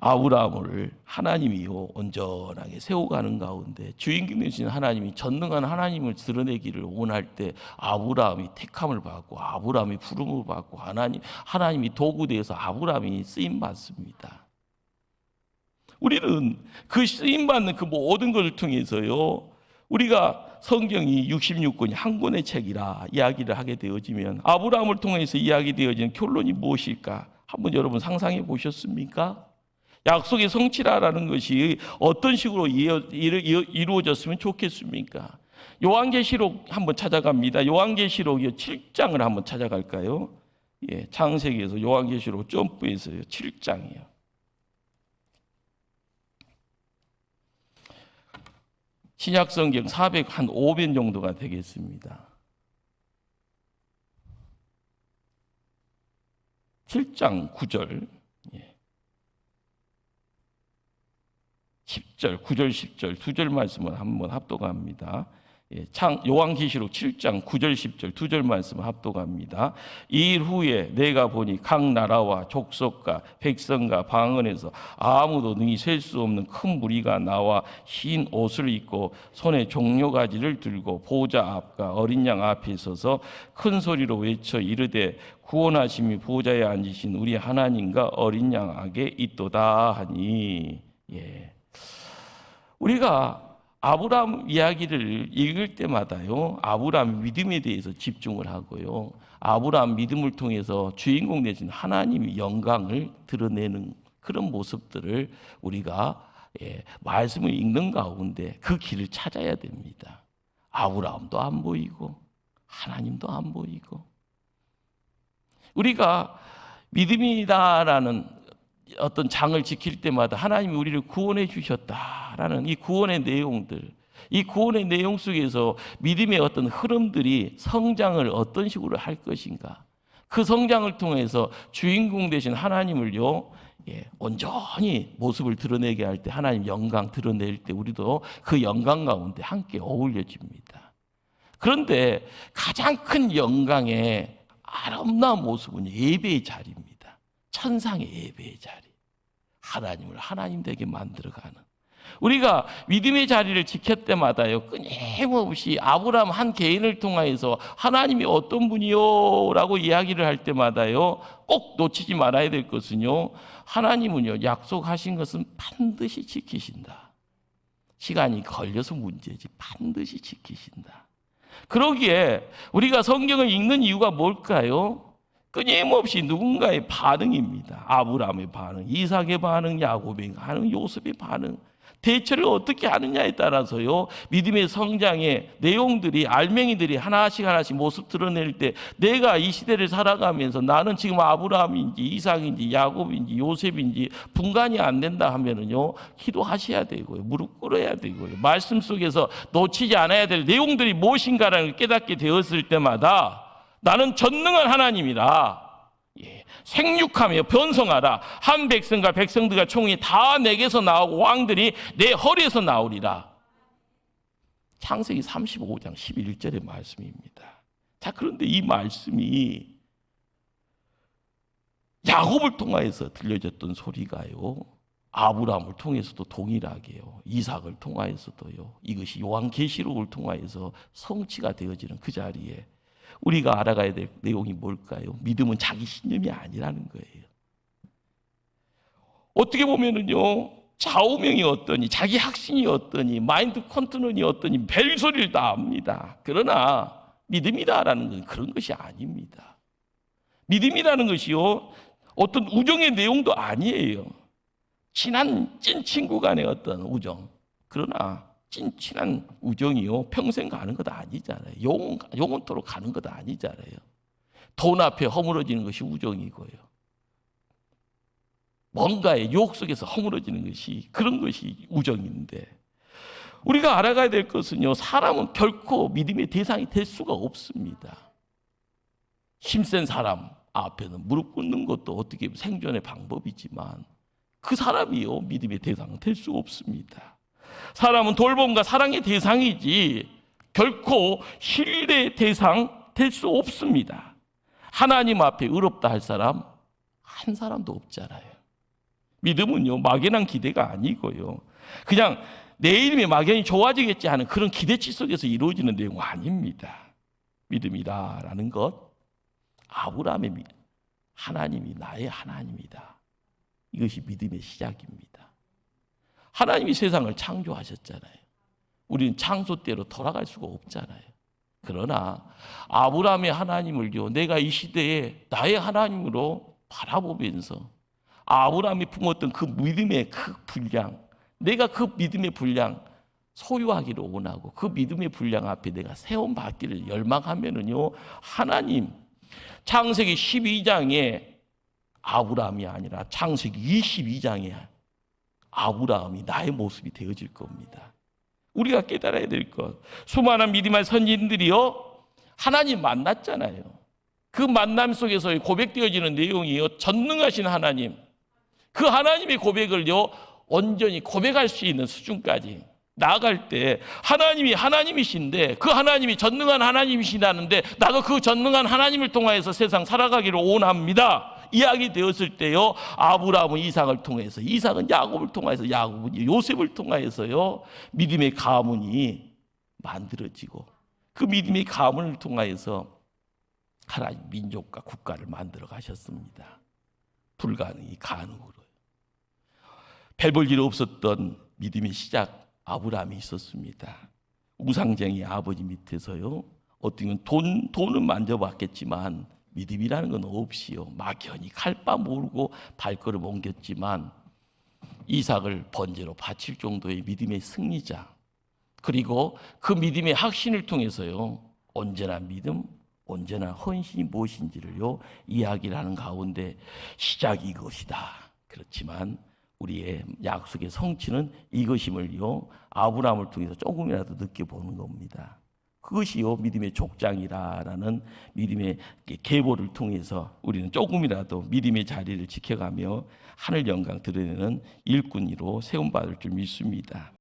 아브라함을 하나님이요 온전하게 세워가는 가운데 주인공 되신 하나님이 전능한 하나님을 드러내기를 원할 때 아브라함이 택함을 받고 아브라함이 부름을 받고 하나님이 도구되어서 아브라함이 쓰임 받습니다. 우리는 그 쓰임 받는 그 모든 것을 통해서요, 우리가 성경이 66권이 한 권의 책이라 이야기를 하게 되어지면 아브라함을 통해서 이야기되어지는 결론이 무엇일까? 한번 여러분 상상해 보셨습니까? 약속의 성취라는 것이 어떤 식으로 이루어졌으면 좋겠습니까? 요한계시록 한번 찾아갑니다. 요한계시록 7장을 한번 찾아갈까요? 예, 창세기에서 요한계시록 점프해서요 7장이요. 신약성경 500 정도가 되겠습니다. 7장 9절, 10절, 9절, 10절 두 절 말씀을 한번 합독합니다. 요한계시록 7장 9절, 10절 두 절 말씀을 합독합니다. 이 일 후에 내가 보니 각 나라와 족속과 백성과 방언에서 아무도 능히 셀 수 없는 큰 무리가 나와 흰 옷을 입고 손에 종려가지를 들고 보좌 앞과 어린 양 앞에 서서 큰 소리로 외쳐 이르되 구원하심이 보좌에 앉으신 우리 하나님과 어린 양에게 있도다 하니. 우리가 아브라함 이야기를 읽을 때마다요, 아브라함 믿음에 대해서 집중을 하고요, 아브라함 믿음을 통해서 주인공 되신 하나님의 영광을 드러내는 그런 모습들을 우리가 말씀을 읽는 가운데 그 길을 찾아야 됩니다. 아브라함도 안 보이고 하나님도 안 보이고, 우리가 믿음이다라는 어떤 장을 지킬 때마다 하나님이 우리를 구원해 주셨다라는 이 구원의 내용들, 이 구원의 내용 속에서 믿음의 어떤 흐름들이 성장을 어떤 식으로 할 것인가, 그 성장을 통해서 주인공 되신 하나님을요 온전히 모습을 드러내게 할 때, 하나님 영광 드러낼 때 우리도 그 영광 가운데 함께 어울려집니다. 그런데 가장 큰 영광의 아름다운 모습은 예배의 자리입니다. 천상의 예배의 자리, 하나님을 하나님 되게 만들어가는, 우리가 믿음의 자리를 지킬 때마다요 끊임없이 아브라함 한 개인을 통하여서 하나님이 어떤 분이요 라고 이야기를 할 때마다요 꼭 놓치지 말아야 될 것은요, 하나님은요 약속하신 것은 반드시 지키신다. 시간이 걸려서 문제지 반드시 지키신다. 그러기에 우리가 성경을 읽는 이유가 뭘까요? 끊임없이 누군가의 반응입니다. 아브라함의 반응, 이삭의 반응, 야곱의 반응, 요셉의 반응. 대처를 어떻게 하느냐에 따라서요 믿음의 성장의 내용들이, 알맹이들이 하나씩 모습 드러낼 때, 내가 이 시대를 살아가면서 나는 지금 아브라함인지 이삭인지 야곱인지 요셉인지 분간이 안 된다 하면은요 기도하셔야 되고요, 무릎 꿇어야 되고요, 말씀 속에서 놓치지 않아야 될 내용들이 무엇인가를 깨닫게 되었을 때마다 나는 전능한 하나님이라, 생육하며 변성하라. 한 백성과 백성들과 총이 다 내게서 나오고 왕들이 내 허리에서 나오리라. 창세기 35장 11절의 말씀입니다. 자, 그런데 이 말씀이 야곱을 통하여서 들려졌던 소리가요 아브라함을 통해서도 동일하게요, 이삭을 통하여서도요, 이것이 요한계시록을 통하여서 성취가 되어지는 그 자리에 우리가 알아가야 될 내용이 뭘까요? 믿음은 자기 신념이 아니라는 거예요. 어떻게 보면은요, 좌우명이 어떠니, 자기 확신이 어떠니, 마인드 컨트롤이 어떠니 별소리를 다 압니다. 그러나 믿음이다라는 건 그런 것이 아닙니다. 믿음이라는 것이요, 어떤 우정의 내용도 아니에요. 친한 찐 친구 간의 어떤 우정. 그러나 친한 우정이요, 평생 가는 것 아니잖아요. 영원토록 가는 것 아니잖아요. 돈 앞에 허물어지는 것이 우정이고요. 뭔가의 유혹 속에서 허물어지는 것이, 그런 것이 우정인데, 우리가 알아가야 될 것은요, 사람은 결코 믿음의 대상이 될 수가 없습니다. 힘센 사람 앞에는 무릎 꿇는 것도 어떻게 보면 생존의 방법이지만 그 사람이요, 믿음의 대상은 될 수 없습니다. 사람은 돌봄과 사랑의 대상이지 결코 신뢰의 대상 될 수 없습니다. 하나님 앞에 의롭다 할 사람 한 사람도 없잖아요. 믿음은요, 막연한 기대가 아니고요, 그냥 내 이름이 막연히 좋아지겠지 하는 그런 기대치 속에서 이루어지는 내용 아닙니다. 믿음이다라는 것, 아브라함의 하나님이 나의 하나님이다, 이것이 믿음의 시작입니다. 하나님이 세상을 창조하셨잖아요. 우리는 창조 때로 돌아갈 수가 없잖아요. 그러나 아브라함의 하나님을요, 내가 이 시대에 나의 하나님으로 바라보면서 아브라함이 품었던 그 믿음의 그 분량, 내가 그 믿음의 분량 소유하기를 원하고 그 믿음의 분량 앞에 내가 세움받기를 열망하면은요, 하나님, 창세기 12장에 아브라함이 아니라 창세기 22장에 아브라함이 나의 모습이 되어질 겁니다. 우리가 깨달아야 될 것, 수많은 믿음의 선진들이요, 하나님 만났잖아요. 그 만남 속에서 고백되어지는 내용이요, 전능하신 하나님, 그 하나님의 고백을요 온전히 고백할 수 있는 수준까지 나아갈 때, 하나님이 하나님이신데 그 하나님이 전능한 하나님이시다는데 나도 그 전능한 하나님을 통하여서 세상 살아가기를 원합니다 이야기 되었을 때요, 아브라함은 이삭을 통해서, 이삭은 야곱을 통해서, 야곱은 요셉을 통하여서요 믿음의 가문이 만들어지고, 그 믿음의 가문을 통하여서 하나님 민족과 국가를 만들어 가셨습니다. 불가능이 가능으로. 별 볼 일 없었던 믿음의 시작, 아브라함이 있었습니다. 우상쟁이 아버지 밑에서요, 어떻게 보면 돈은 만져봤겠지만 믿음이라는 건 없이요, 막연히 칼바 모르고 발걸음 옮겼지만 이삭을 번제로 바칠 정도의 믿음의 승리자, 그리고 그 믿음의 확신을 통해서요 언제나 믿음, 언제나 헌신이 무엇인지를요 이야기를 하는 가운데 시작이 이것이다. 그렇지만 우리의 약속의 성취는 이것임을요 아브라함을 통해서 조금이라도 느껴보는 겁니다. 그것이요 믿음의 족장이라는 믿음의 계보를 통해서 우리는 조금이라도 믿음의 자리를 지켜가며 하늘 영광 드러내는 일꾼으로 세움받을 줄 믿습니다.